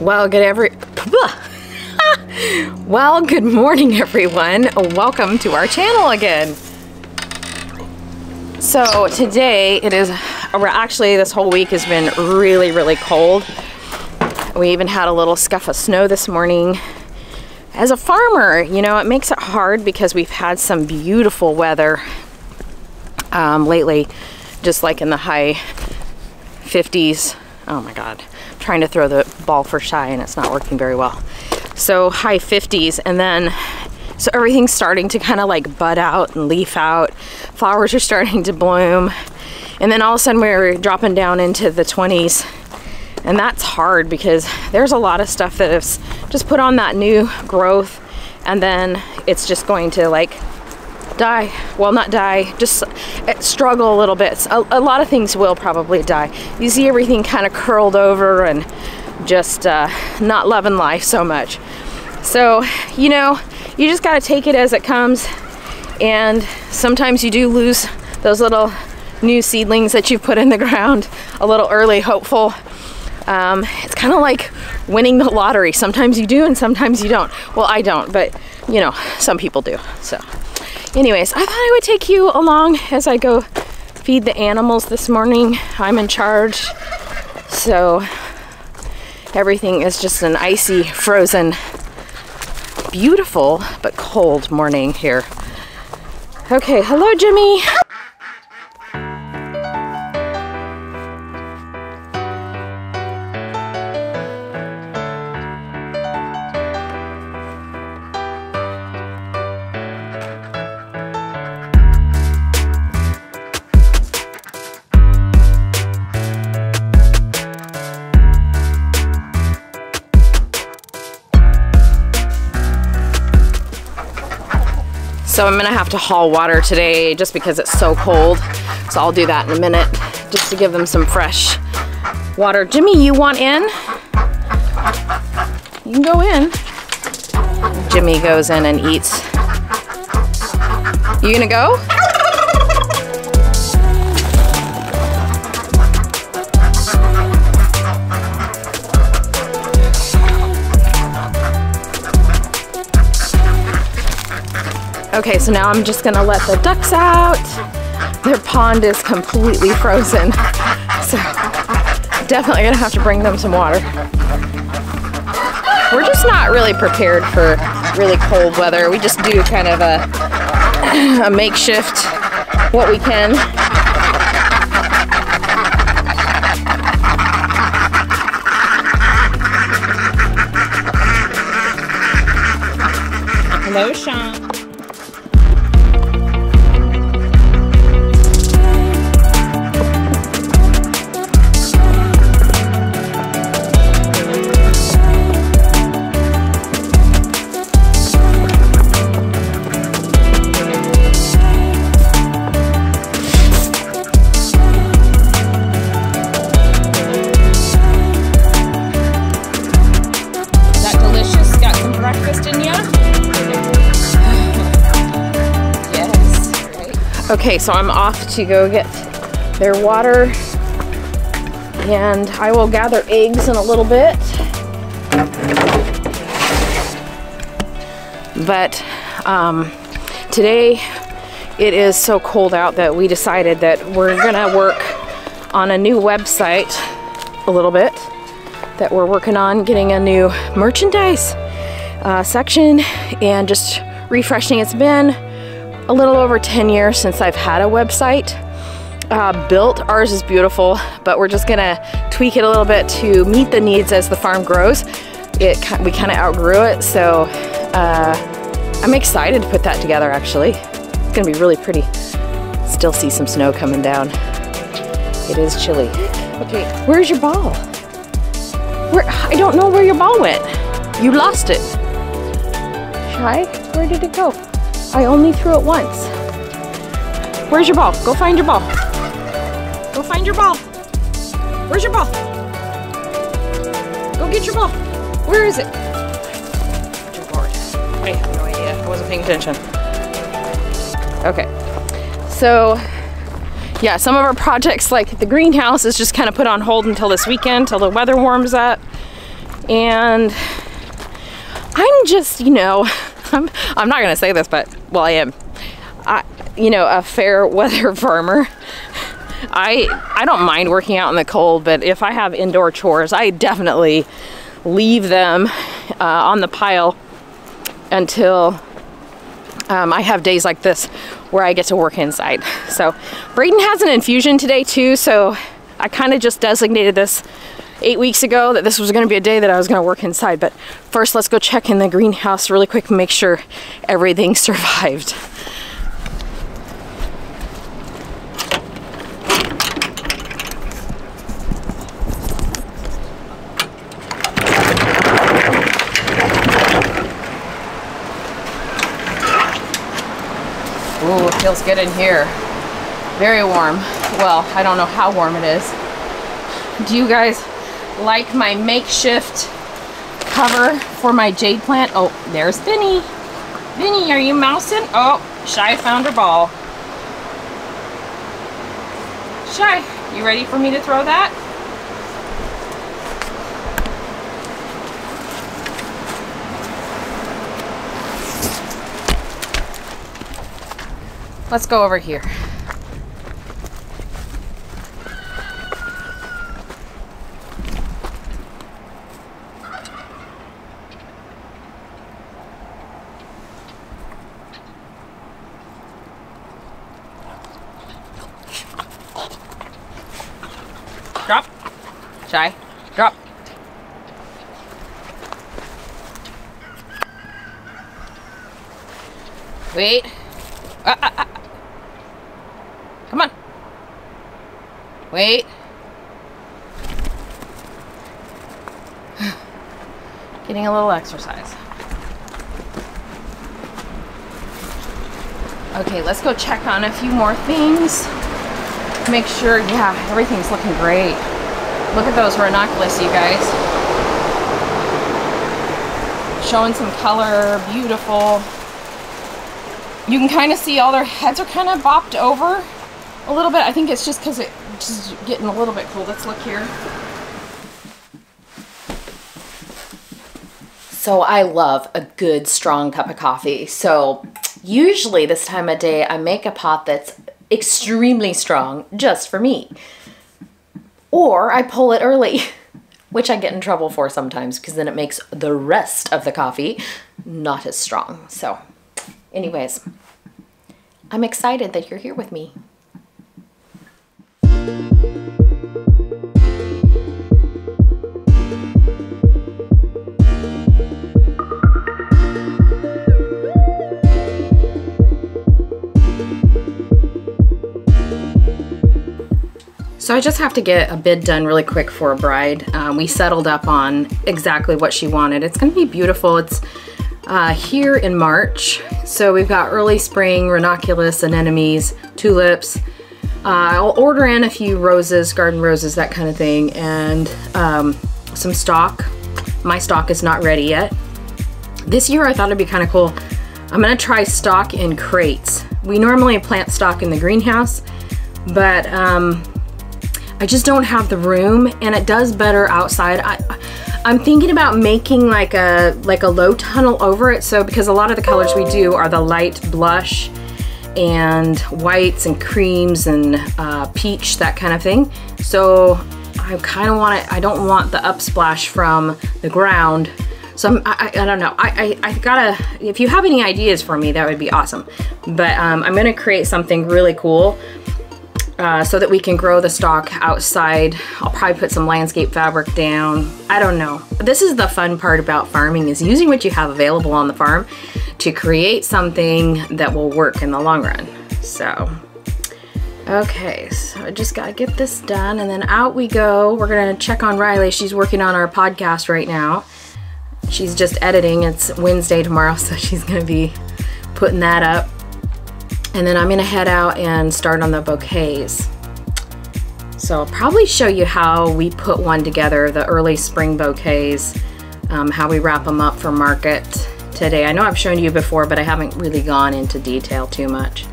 Well, good morning, everyone. Welcome to our channel again. So today actually this whole week has been really cold. We even had a little scuff of snow this morning. As a farmer, you know, it makes it hard because we've had some beautiful weather lately, just like in the high 50s. Oh my God, I'm trying to throw the ball for shy and it's not working very well. So high 50s, and then so everything's starting to kind of like bud out and leaf out. Flowers are starting to bloom, and then all of a sudden we're dropping down into the 20s, and that's hard because there's a lot of stuff that is just put on that new growth, and then it's just going to like die. Well, not die, just struggle a little bit. A lot of things will probably die. You see everything kind of curled over and just not loving life so much. So, you know, you just got to take it as it comes, and sometimes you do lose those little new seedlings that you've put in the ground a little early, hopeful. It's kind of like winning the lottery. Sometimes you do and sometimes you don't. Well, I don't, but you know, some people do. So anyways, I thought I would take you along as I go feed the animals this morning. I'm in charge, so everything is just an icy, frozen, beautiful but cold morning here. Okay, hello Jimmy. So I'm gonna have to haul water today just because it's so cold. So I'll do that in a minute, just to give them some fresh water. Jimmy, you want in? You can go in. Jimmy goes in and eats. You gonna go? Okay, so now I'm just gonna let the ducks out. Their pond is completely frozen, so definitely gonna have to bring them some water. We're just not really prepared for really cold weather. We just do kind of a makeshift, what we can. Hello, Sean. Okay, so I'm off to go get their water, and I will gather eggs in a little bit. But today it is so cold out that we decided that we're gonna work on a new website a little bit, that we're working on getting a new merchandise section and just refreshing. It's been a little over 10 years since I've had a website built. Ours is beautiful, but we're just gonna tweak it a little bit to meet the needs as the farm grows. We kind of outgrew it, so I'm excited to put that together actually. It's gonna be really pretty. Still see some snow coming down. It is chilly. Okay, where's your ball? I don't know where your ball went. You lost it. Shy, where did it go? I only threw it once. Where's your ball? Go find your ball. Go find your ball. Where's your ball? Go get your ball. Where is it? I have no idea. I wasn't paying attention. Okay. So, yeah, some of our projects like the greenhouse is just kind of put on hold until this weekend, till the weather warms up. And I'm just, you know, I'm not gonna say this, but, well, I am. You know, a fair weather farmer. I don't mind working out in the cold, but if I have indoor chores, I definitely leave them on the pile until I have days like this where I get to work inside. So Braden has an infusion today too, so I kind of just designated this 8 weeks ago that this was going to be a day that I was going to work inside. But first, let's go check in the greenhouse really quick and make sure everything survived. Ooh, it feels good in here. Very warm. Well, I don't know how warm it is. Do you guys like my makeshift cover for my jade plant? Oh, there's Vinny. Vinny, are you mousing? Oh, Shy found her ball. Shy, you ready for me to throw that? Let's go over here. Drop. Shy. Drop. Wait. Come on. Wait. Getting a little exercise. Okay, let's go check on a few more things. Make sure, yeah, everything's looking great. Look at those ranunculus, you guys. Showing some color, beautiful. You can kind of see all their heads are kind of bopped over a little bit. I think it's just because it's just getting a little bit cool. Let's look here. So I love a good strong cup of coffee. So usually this time of day I make a pot that's extremely strong just for me. Or I pull it early, which I get in trouble for sometimes because then it makes the rest of the coffee not as strong. So anyways, I'm excited that you're here with me. So I just have to get a bid done really quick for a bride. We settled up on exactly what she wanted. It's gonna be beautiful. It's here in March. So we've got early spring, ranunculus, anemones, tulips. I'll order in a few roses, garden roses, that kind of thing, and some stock. My stock is not ready yet. This year I thought it'd be kind of cool. I'm gonna try stock in crates. We normally plant stock in the greenhouse, but I just don't have the room, and it does better outside. I'm thinking about making like a low tunnel over it. So because a lot of the colors we do are the light blush and whites and creams and peach, that kind of thing. So I kind of want it, I don't want the upsplash from the ground. So I don't know, I gotta, if you have any ideas for me, that would be awesome. But I'm gonna create something really cool so that we can grow the stock outside. I'll probably put some landscape fabric down. I don't know. This is the fun part about farming, is using what you have available on the farm to create something that will work in the long run. So, okay, so I just gotta get this done and then out we go. We're gonna check on Riley. She's working on our podcast right now. She's just editing. It's Wednesday tomorrow, so she's gonna be putting that up. And then I'm gonna head out and start on the bouquets. So I'll probably show you how we put one together, the early spring bouquets, how we wrap them up for market today. I know I've shown you before, but I haven't really gone into detail too much.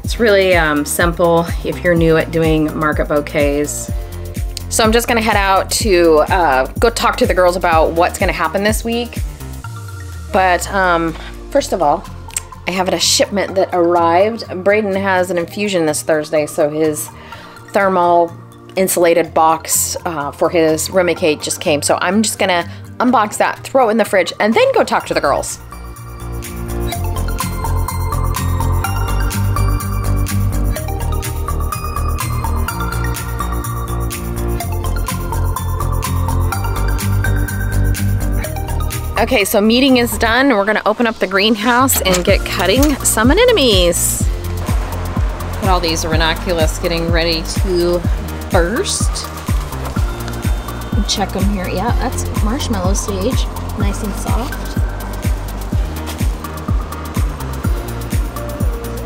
It's really simple if you're new at doing market bouquets. So I'm just gonna head out to go talk to the girls about what's gonna happen this week. But first of all, I have a shipment that arrived. Braden has an infusion this Thursday, so his thermal insulated box for his roommate cake just came. So I'm just gonna unbox that, throw it in the fridge, and then go talk to the girls. Okay, so meeting is done. We're gonna open up the greenhouse and get cutting some anemones. Put all these ranunculus getting ready to burst. Check them here. Yeah, that's marshmallow stage. Nice and soft.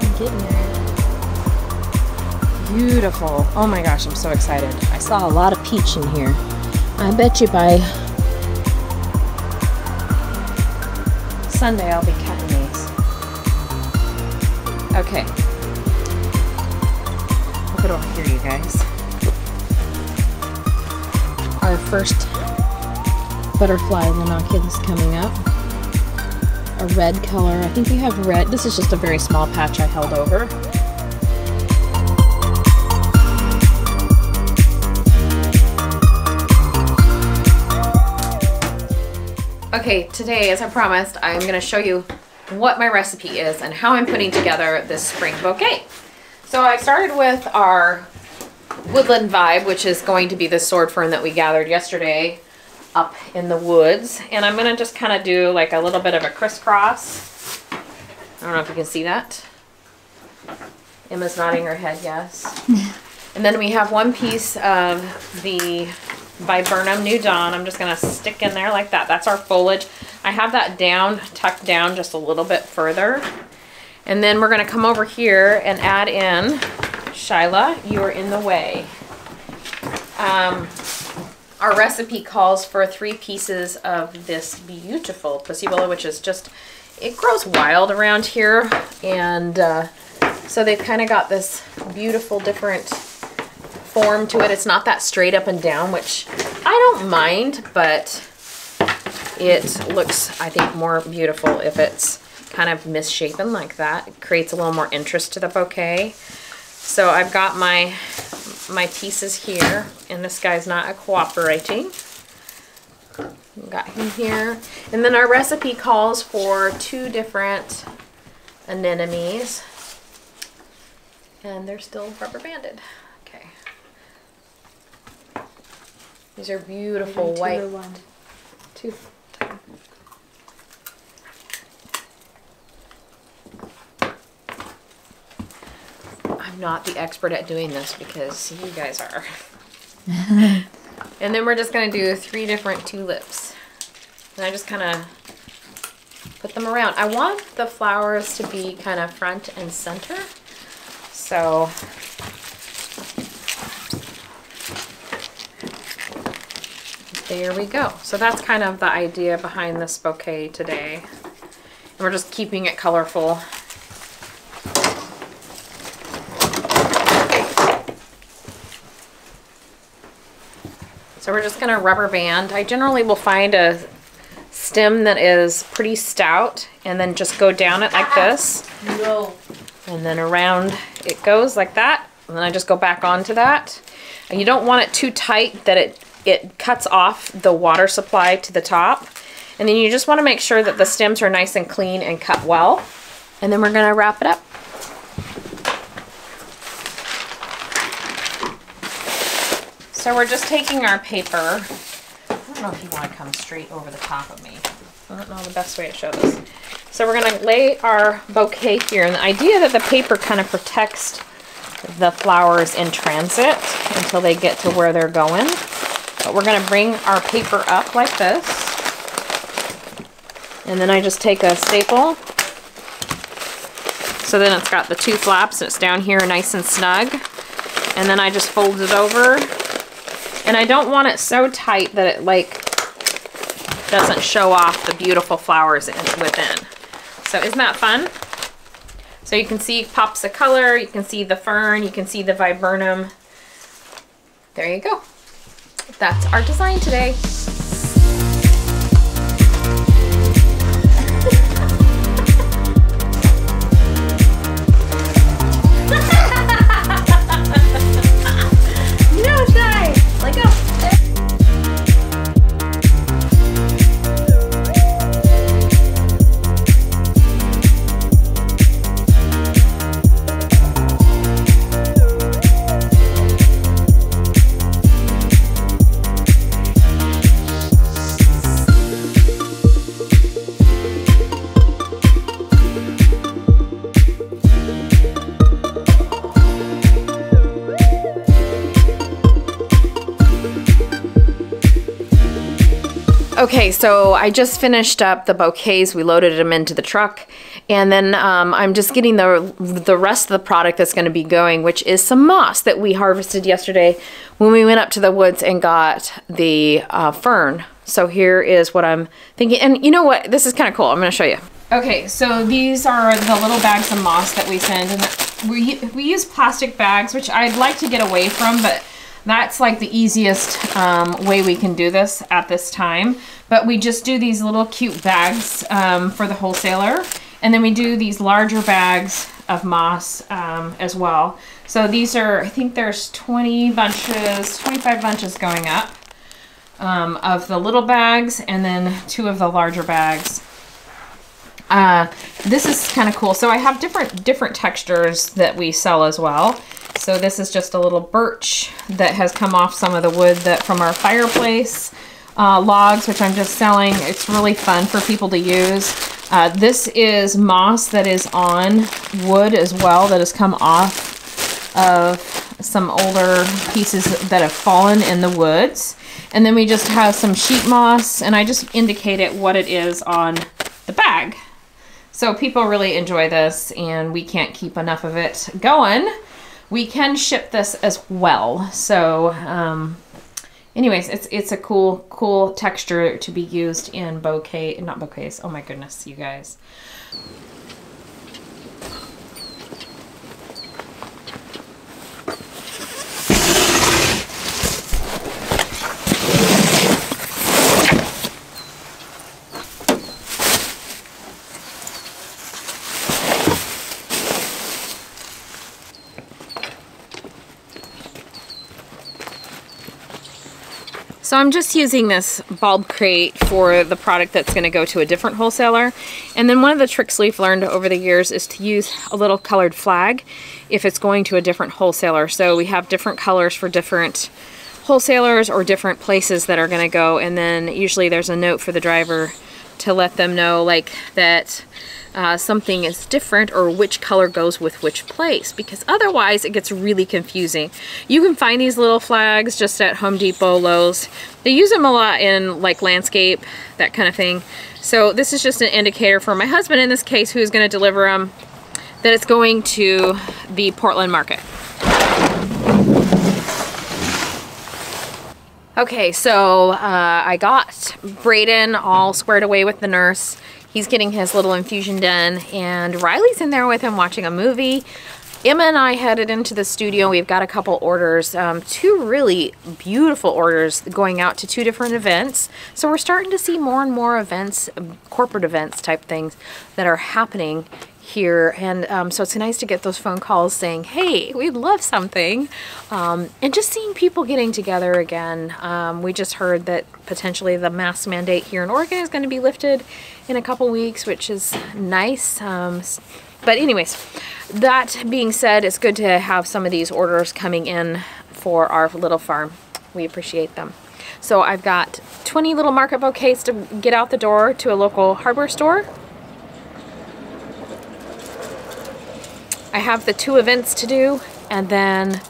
I'm getting there. Beautiful. Oh my gosh, I'm so excited. I saw a lot of peach in here. I bet you by Sunday I'll be cutting these. Okay. Look at over here, you guys. Our first butterfly ranunculus coming up. A red color. I think we have red. This is just a very small patch I held over. Okay, today, as I promised, I'm going to show you what my recipe is and how I'm putting together this spring bouquet. So I started with our woodland vibe, which is going to be the sword fern that we gathered yesterday up in the woods. And I'm going to just kind of do like a little bit of a crisscross. I don't know if you can see that. Emma's nodding her head yes. And then we have one piece of the Viburnum New Dawn. I'm just going to stick in there like that. That's our foliage. I have that down, tucked down just a little bit further. And then we're going to come over here and add in, Shyla, you are in the way. Our recipe calls for 3 pieces of this beautiful pussy willow, which is just, it grows wild around here. And so they've kind of got this beautiful different form to it. It's not that straight up and down, which I don't mind, but it looks, I think, more beautiful if it's kind of misshapen like that. It creates a little more interest to the bouquet. So I've got my pieces here, and this guy's not cooperating. We've got him here. And then our recipe calls for 2 different anemones, and they're still rubber banded. Okay. These are beautiful white. 2. I'm not the expert at doing this because you guys are. And then we're just going to do 3 different tulips. And I just kind of put them around. I want the flowers to be kind of front and center. So there we go. So that's kind of the idea behind this bouquet today. And we're just keeping it colorful. So we're just gonna rubber band. I generally will find a stem that is pretty stout and then just go down it like this. No. And then around it goes like that. And then I just go back onto that. And you don't want it too tight that it cuts off the water supply to the top. And then you just want to make sure that the stems are nice and clean and cut well. And then we're going to wrap it up. So we're just taking our paper. I don't know if you want to come straight over the top of me. I don't know the best way to show this. So we're going to lay our bouquet here. And the idea that the paper kind of protects the flowers in transit until they get to where they're going. But we're going to bring our paper up like this. And then I just take a staple. So then it's got the 2 flaps and it's down here nice and snug. And then I just fold it over. And I don't want it so tight that it like doesn't show off the beautiful flowers within. So isn't that fun? So you can see pops of color, you can see the fern, you can see the viburnum. There you go. that's our design today. No, Shy! Let go! Okay, so I just finished up the bouquets. We loaded them into the truck, and then I'm just getting the rest of the product that's going to be going, which is some moss that we harvested yesterday when we went up to the woods and got the fern. So here is what I'm thinking, and you know what? This is kind of cool. I'm going to show you. Okay, so these are the little bags of moss that we send, and we use plastic bags, which I'd like to get away from, but that's like the easiest way we can do this at this time. But we just do these little cute bags for the wholesaler. And then we do these larger bags of moss as well. So these are, I think there's 25 bunches going up of the little bags, and then 2 of the larger bags. This is kind of cool. So I have different textures that we sell as well. So this is just a little birch that has come off some of the wood from our fireplace logs, which I'm just selling. It's really fun for people to use. This is moss that is on wood as well, that has come off of some older pieces that have fallen in the woods. And then we just have some sheet moss, and I just indicate it what it is on the bag. So people really enjoy this, and we can't keep enough of it going. We can ship this as well. So anyways, it's a cool texture to be used in not bouquets. Oh my goodness, you guys. So I'm just using this bulb crate for the product that's going to go to a different wholesaler. And then one of the tricks we've learned over the years is to use a little colored flag if it's going to a different wholesaler. So we have different colors for different wholesalers or different places that are going to go. And then usually there's a note for the driver to let them know like that something is different or which color goes with which place, because otherwise it gets really confusing. You can find these little flags just at Home Depot, Lowe's. They use them a lot in like landscape, that kind of thing. So this is just an indicator for my husband in this case, who's going to deliver them, that it's going to the Portland market. Okay, so I got Braden all squared away with the nurse. He's getting his little infusion done, and Riley's in there with him watching a movie. Emma and I headed into the studio. We've got a couple orders, 2 really beautiful orders going out to 2 different events. So we're starting to see more and more events, corporate events type things that are happening here. And so it's nice to get those phone calls saying, hey, we'd love something. And just seeing people getting together again. We just heard that potentially the mask mandate here in Oregon is going to be lifted in a couple weeks, which is nice. But anyways, that being said, it's good to have some of these orders coming in for our little farm. We appreciate them. So I've got 20 little market bouquets to get out the door to a local hardware store. I have the 2 events to do, and then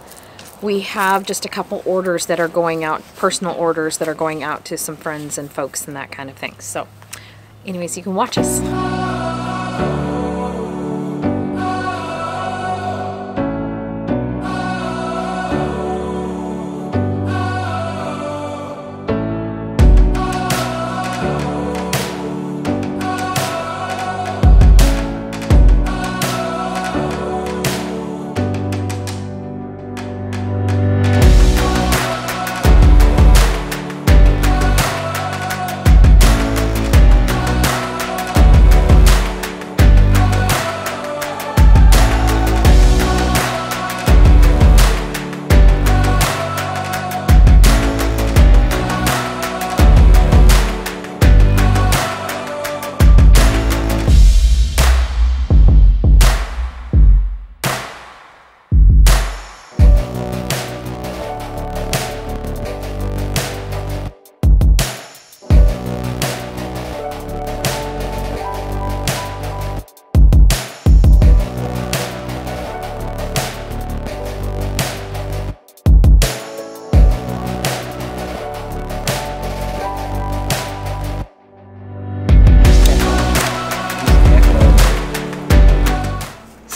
we have just a couple orders that are going out, personal orders that are going out to some friends and folks and that kind of thing. So anyways, you can watch us.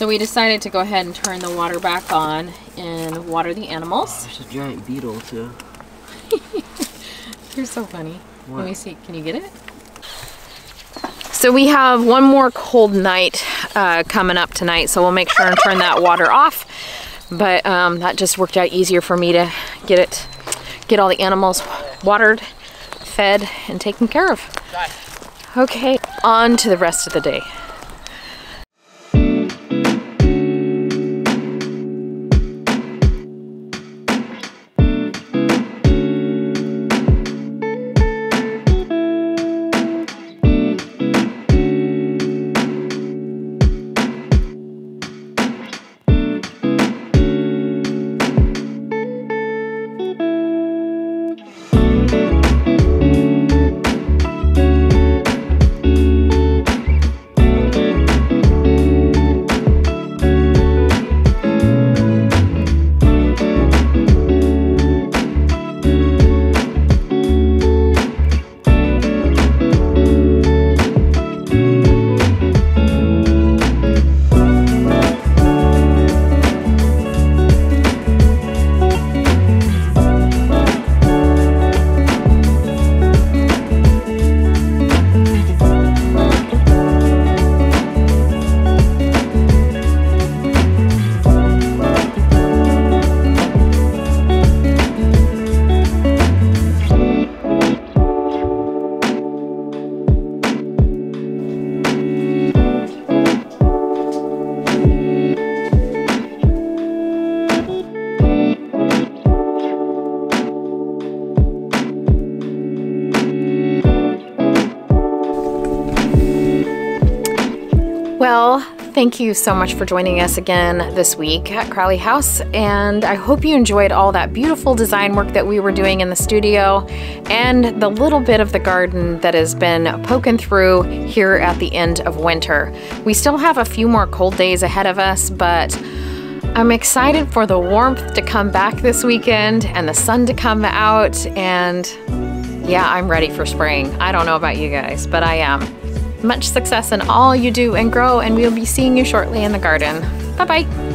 we decided to go ahead and turn the water back on and water the animals. Oh, there's a giant beetle too. You're so funny. What? Let me see, can you get it? So we have one more cold night coming up tonight, so we'll make sure and turn that water off. But that just worked out easier for me to get all the animals watered, fed, and taken care of. Okay, on to the rest of the day. Well, thank you so much for joining us again this week at Crowley House, and I hope you enjoyed all that beautiful design work that we were doing in the studio and the little bit of the garden that has been poking through here at the end of winter. We still have a few more cold days ahead of us, but I'm excited for the warmth to come back this weekend and the sun to come out, and yeah, I'm ready for spring. I don't know about you guys, but I am. Much success in all you do and grow, and we'll be seeing you shortly in the garden. Bye-bye.